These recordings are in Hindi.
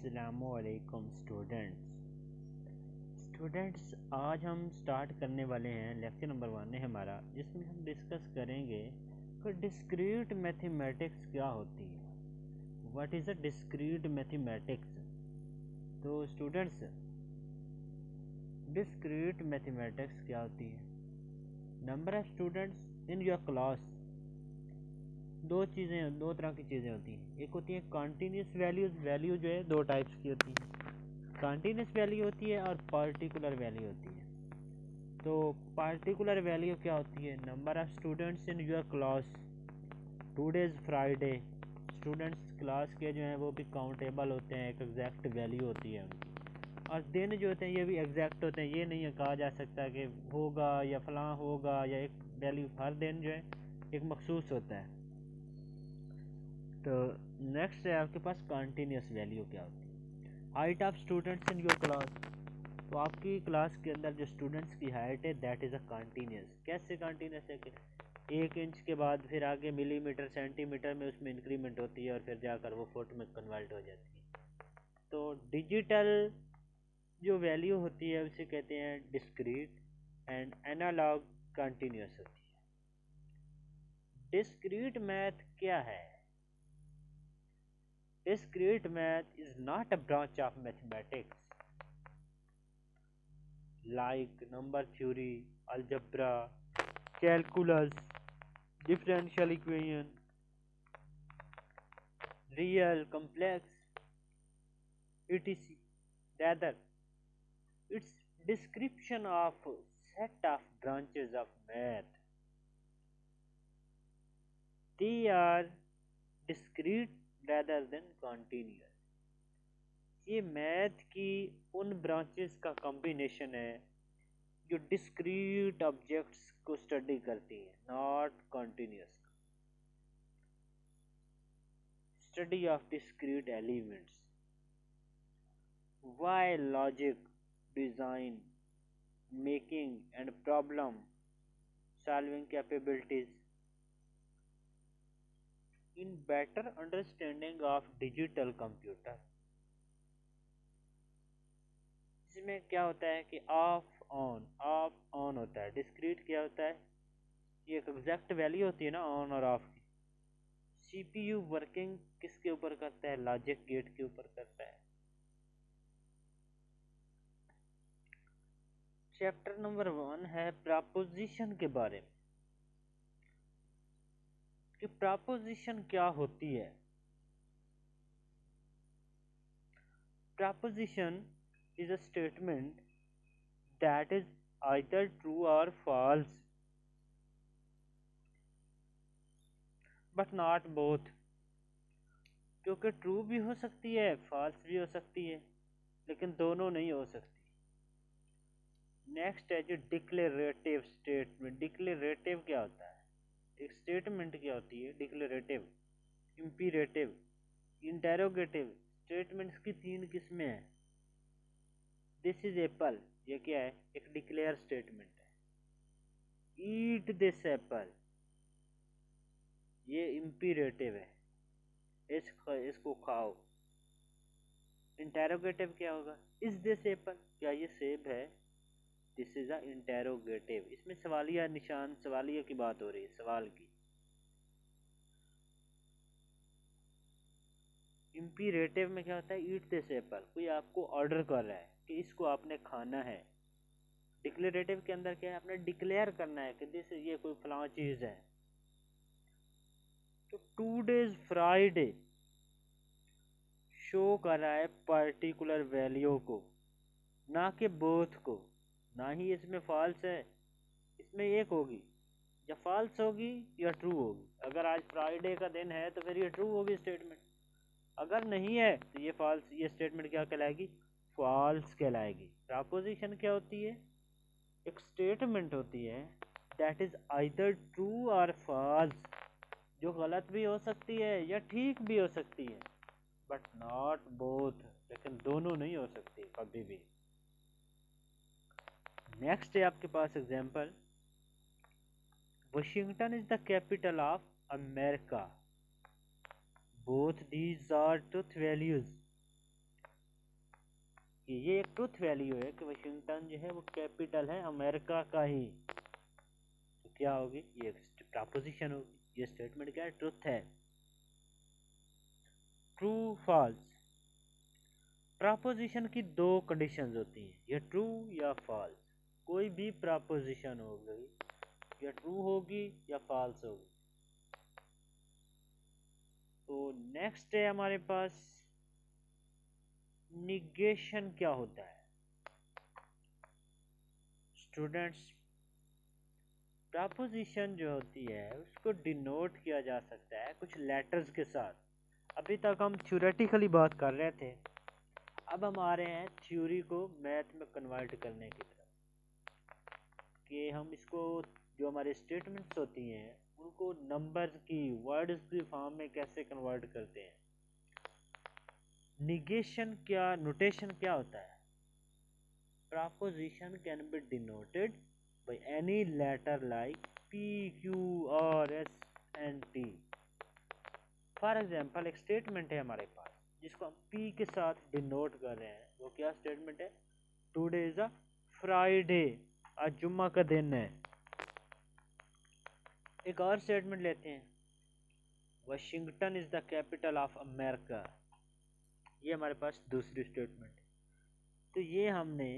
अस्सलामुअलैकुम स्टूडेंट्स आज हम स्टार्ट करने वाले हैं लेक्चर नंबर 1 है हमारा, जिसमें हम डिस्कस करेंगे कि डिस्क्रीट मैथमेटिक्स क्या होती है। What is a discrete mathematics. तो स्टूडेंट्स, डिस्क्रीट मैथमेटिक्स क्या होती है। Number of students in your class. दो तरह की चीज़ें होती हैं। एक होती है कॉन्टीन्यूस वैल्यूज। वैल्यू जो है दो टाइप्स की होती है, कंटीन्यूस वैल्यू होती है और पार्टिकुलर वैल्यू होती है। तो पार्टिकुलर वैल्यू क्या होती है। Number of students in your class. Today is Friday. Students class के जो हैं वो भी काउंटेबल होते हैं, एक एग्जैक्ट वैल्यू होती है उनकी। और दिन जो होते हैं ये भी एग्जैक्ट होते हैं। ये नहीं है कहा जा सकता कि होगा या फलां होगा, या एक वैल्यू हर दिन जो है एक मखसूस होता है। तो नेक्स्ट है आपके पास कंटीन्यूस वैल्यू क्या होती है। Height of students in your class. तो आपकी क्लास के अंदर जो स्टूडेंट्स की हाइट है दैट इज़ अ कंटीन्यूस। कैसे कंटीन्यूस है कि 1 इंच के बाद फिर आगे मिलीमीटर सेंटीमीटर में उसमें इंक्रीमेंट होती है और फिर जाकर वो फुट में कन्वर्ट हो जाती है। तो डिजिटल जो वैल्यू होती है उसे कहते हैं डिस्क्रीट, एंड एनालॉग कंटीन्यूस होती है। डिस्क्रीट मैथ क्या है। Discrete math is not a branch of mathematics like number theory, algebra, calculus, differential equation, real, complex, etc. Rather, it's description of set of branches of math. They are discrete rather than continuous. ये मैथ की उन ब्रांचेस का कॉम्बिनेशन है जो डिस्क्रीट ऑब्जेक्ट्स को स्टडी करती है, not continuous. Study of discrete elements. Why logic, design, making and problem solving capabilities in better understanding of digital computer. इसमें क्या होता है कि ऑफ ऑन होता है। डिस्क्रीट क्या होता है, ये एक एग्जैक्ट वैल्यू होती है ना ऑन और ऑफ की। सीपीयू वर्किंग किसके ऊपर करता है, लॉजिक गेट के ऊपर करता है। चैप्टर नंबर 1 है प्रपोजिशन के बारे में कि प्रपोजिशन क्या होती है। Preposition is a statement that is either true और फॉल्स बट नॉट बोथ। क्योंकि ट्रू भी हो सकती है, फॉल्स भी हो सकती है, लेकिन दोनों नहीं हो सकती। नेक्स्ट है जो डिक्लेरेटिव स्टेटमेंट। डिक्लेरेटिव क्या होता है, एक स्टेटमेंट क्या होती है डिक्लेरेटिव, इंपीरेटिव, इंटेरोगेटिव। स्टेटमेंट्स की 3 किस्में हैं। दिस इज एप्पल, ये क्या है, एक डिक्लेयर स्टेटमेंट है। ईट दिस एप्पल, ये इंपीरेटिव है, इसको खाओ। इंटेरोगेटिव क्या होगा, इज दिस एप्पल, क्या ये सेब है। दिस इज अ इंटेरोगेटिव, इसमें सवालिया निशान, सवालिया की बात हो रही है, सवाल की। इंपीरेटिव में क्या होता है, ईट दिस एप्पल, कोई आपको ऑर्डर कर रहा है कि इसको आपने खाना है। डिक्लेरेटिव के अंदर क्या है, आपने डिक्लेयर करना है कि दिस ये कोई फलां चीज है। तो टुडे इज फ्राइडे शो कर रहा है पर्टिकुलर वैल्यू को, ना कि बोथ को। ना ही इसमें फॉल्स है, इसमें एक होगी, या फॉल्स होगी या ट्रू होगी। अगर आज फ्राइडे का दिन है तो फिर ये ट्रू होगी स्टेटमेंट, अगर नहीं है तो ये फॉल्स, ये स्टेटमेंट क्या कहलाएगी, फॉल्स कहलाएगी। प्रपोजिशन क्या होती है, एक स्टेटमेंट होती है दैट इज आइदर ट्रू और फॉल्स, जो गलत भी हो सकती है या ठीक भी हो सकती है, बट नॉट बोथ, लेकिन दोनों नहीं हो सकती कभी भी। नेक्स्ट है आपके पास example, Washington is the capital of America. Both these are truth values. कि ये एक ट्रुथ वैल्यू है कि वाशिंगटन जो है वो कैपिटल है अमेरिका का ही, तो क्या होगी, ये प्रपोजिशन होगी, ये स्टेटमेंट क्या है, ट्रुथ है। ट्रू फॉल्स, प्रपोजिशन की दो कंडीशंस होती हैं, ये ट्रू या फॉल्स, कोई भी प्रपोजिशन हो गई या ट्रू होगी या फॉल्स होगी। तो नेक्स्ट है हमारे पास निगेशन क्या होता है। स्टूडेंट्स, प्रपोजिशन जो होती है उसको डिनोट किया जा सकता है कुछ लेटर्स के साथ। अभी तक हम थ्योरेटिकली बात कर रहे थे, अब हम आ रहे हैं थ्योरी को मैथ में कन्वर्ट करने की तरफ, कि हम इसको जो हमारे स्टेटमेंट्स होती हैं उनको नंबर्स की, वर्ड्स की फॉर्म में कैसे कन्वर्ट करते हैं। निगेशन क्या, नोटेशन क्या होता है, proposition can be denoted by any letter like P, Q, R, S and T। For example एक स्टेटमेंट है हमारे पास जिसको हम P के साथ डिनोट कर रहे हैं, वो क्या स्टेटमेंट है, टुडे इज अ फ्राइडे, आज जुम्मा का दिन है। एक और स्टेटमेंट लेते हैं, Washington is the capital of America, ये हमारे पास दूसरी स्टेटमेंट है। तो ये हमने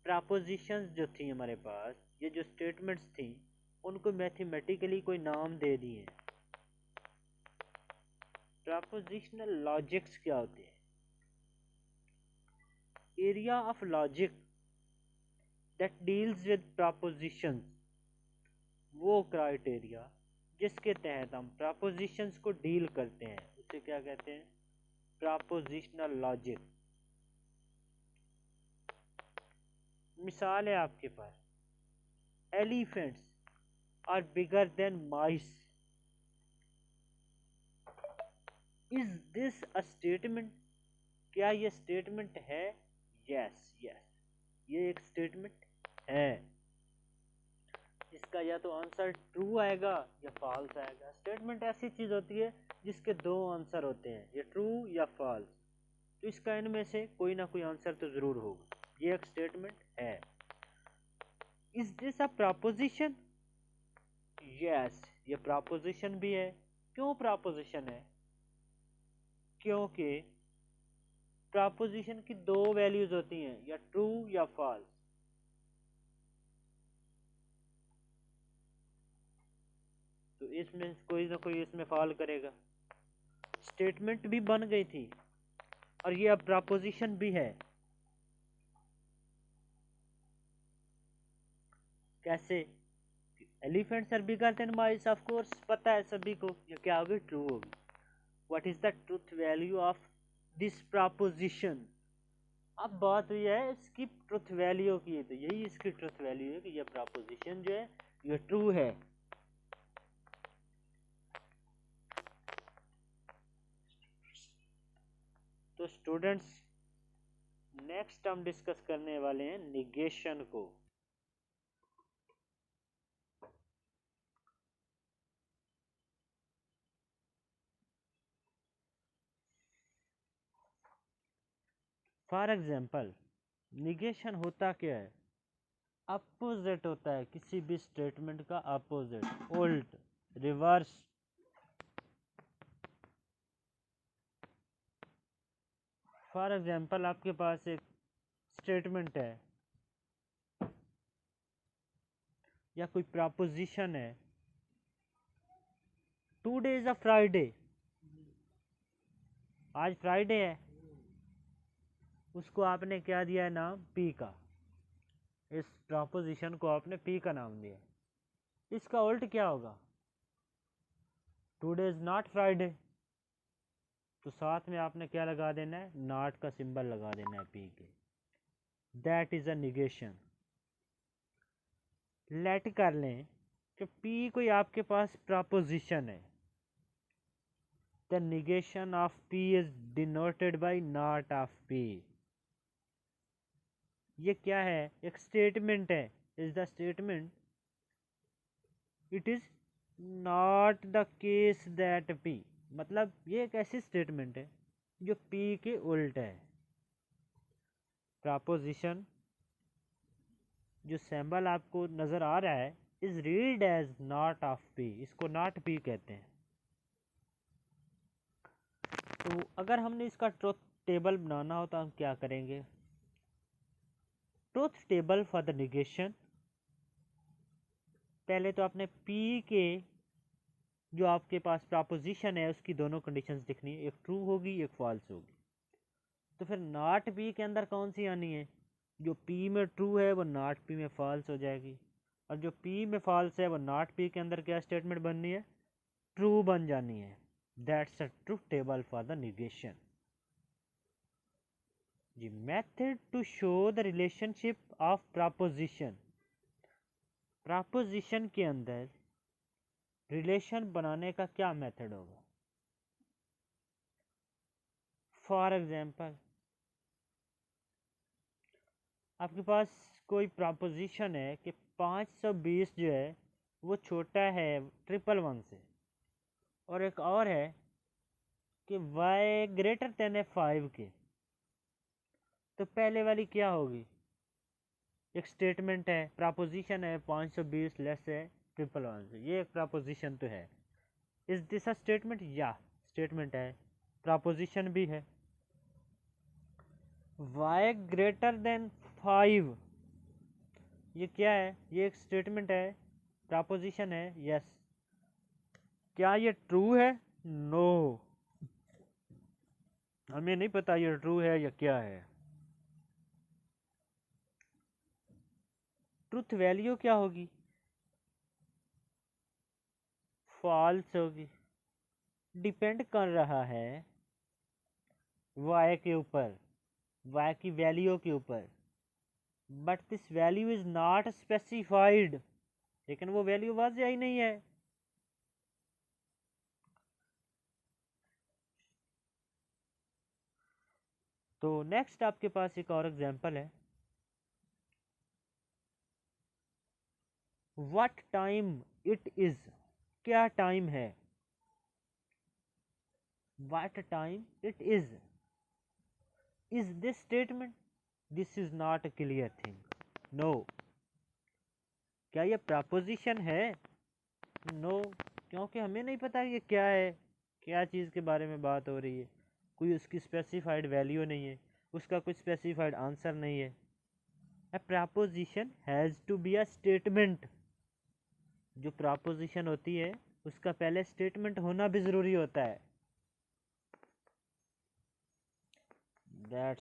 प्रपोजिशंस जो थी हमारे पास, ये जो स्टेटमेंट्स थी उनको मैथमेटिकली कोई नाम दे दिए। प्रपोजिशनल लॉजिक्स क्या होते हैं, area of logic that deals with propositions, वो क्राइटेरिया जिसके तहत हम प्रपोजिशंस को डील करते हैं उसे क्या कहते हैं, प्रपोजिशनल लॉजिक। मिसाल है आपके पास, elephants are bigger than mice, is this a statement, क्या ये स्टेटमेंट है, यस यस, ये एक स्टेटमेंट है। इसका या तो आंसर ट्रू आएगा या फॉल्स आएगा। स्टेटमेंट ऐसी चीज होती है जिसके दो आंसर होते हैं, ये ट्रू या फॉल्स, तो इसका इनमें से कोई ना कोई आंसर तो जरूर होगा, ये एक स्टेटमेंट है। Is this a preposition, yes ये प्रपोजिशन भी है। क्यों प्रपोजिशन है, क्योंकि प्रपोजिशन की दो वैल्यूज होती हैं, या ट्रू या फॉल्स। तो इसमें कोई ना कोई इसमें फॉल करेगा। स्टेटमेंट भी बन गई थी और ये अब प्रपोजिशन भी है। कैसे, elephants are bigger than mice, of course पता है सभी को, ये क्या होगी, ट्रू होगी। What is the truth value of this proposition, अब बात हुई है इसकी ट्रुथ वैल्यू की, तो यही इसकी ट्रुथ वैल्यू है कि ये प्रपोजिशन जो है ये ट्रू है। तो स्टूडेंट्स, नेक्स्ट हम डिस्कस करने वाले हैं निगेशन को। फॉर एग्जाम्पल, निगेशन होता क्या है, अपोजिट होता है किसी भी स्टेटमेंट का, अपोजिट, उल्ट, रिवर्स। फॉर एग्जाम्पल आपके पास एक स्टेटमेंट है या कोई प्रपोजिशन है, टुडे इज अ फ्राइडे, आज फ्राइडे है, उसको आपने क्या दिया है नाम, पी का, इस प्रपोजिशन को आपने पी का नाम दिया। इसका उल्ट क्या होगा, टुडे इज नॉट फ्राइडे, तो साथ में आपने क्या लगा देना है, नॉट का सिंबल लगा देना है पी के, that is a negation. Let कर लें कि पी कोई आपके पास प्रपोजिशन है, the negation of P is denoted by not of P. ये क्या है, एक स्टेटमेंट है, is the statement it is not the case that P, मतलब ये एक ऐसी स्टेटमेंट है जो पी के उल्ट है। प्रपोजिशन जो सिंबल आपको नज़र आ रहा है is read as not of P, इसको नॉट पी कहते हैं। तो अगर हमने इसका ट्रुथ टेबल बनाना हो तो हम क्या करेंगे? Truth table for the negation, पहले तो आपने पी के जो आपके पास प्रपोजिशन है उसकी दोनों कंडीशंस लिखनी है, एक ट्रू होगी एक फॉल्स होगी। तो फिर नॉट पी के अंदर कौन सी आनी है? जो पी में ट्रू है वो नॉट पी में फॉल्स हो जाएगी, और जो पी में फॉल्स है वो नॉट पी के अंदर क्या स्टेटमेंट बननी है? ट्रू बन जानी है। That's a truth table for the negation. जी, method to show the relationship of proposition, proposition के अंदर रिलेशन बनाने का क्या मेथड होगा? फॉर एग्जाम्पल, आपके पास कोई प्रपोजिशन है कि 520 जो है वो छोटा है 111 से, और एक और है कि y ग्रेटर देन है 5 के। तो पहले वाली क्या होगी? एक स्टेटमेंट है, प्रपोजिशन है 520 लेस है 111 से, ये एक प्रपोजिशन तो है। Is this a statement? या स्टेटमेंट है, प्रपोजिशन भी है। y ग्रेटर देन 5, ये क्या है? ये एक स्टेटमेंट है, प्रपोजिशन है। यस। क्या ये ट्रू है? नो, हमें नहीं पता ये ट्रू है या क्या है। ट्रुथ वैल्यू क्या होगी? फॉल्स होगी। डिपेंड कर रहा है y के ऊपर, y की वैल्यू के ऊपर, but this value is not specified, लेकिन वो वैल्यू वाज़ेह ही नहीं है। तो नेक्स्ट आपके पास एक और एग्जांपल है, व्हाट टाइम इट इज, क्या टाइम है? What time it is this statement? This is not a clear thing. No. क्या ये प्रपोजिशन है? नो, क्योंकि हमें नहीं पता ये क्या है, क्या चीज़ के बारे में बात हो रही है। कोई उसकी स्पेसिफाइड वैल्यू नहीं है, उसका कोई स्पेसिफाइड आंसर नहीं है। A proposition has to be a statement, जो प्रपोजिशन होती है उसका पहले स्टेटमेंट होना भी जरूरी होता है। दैट्स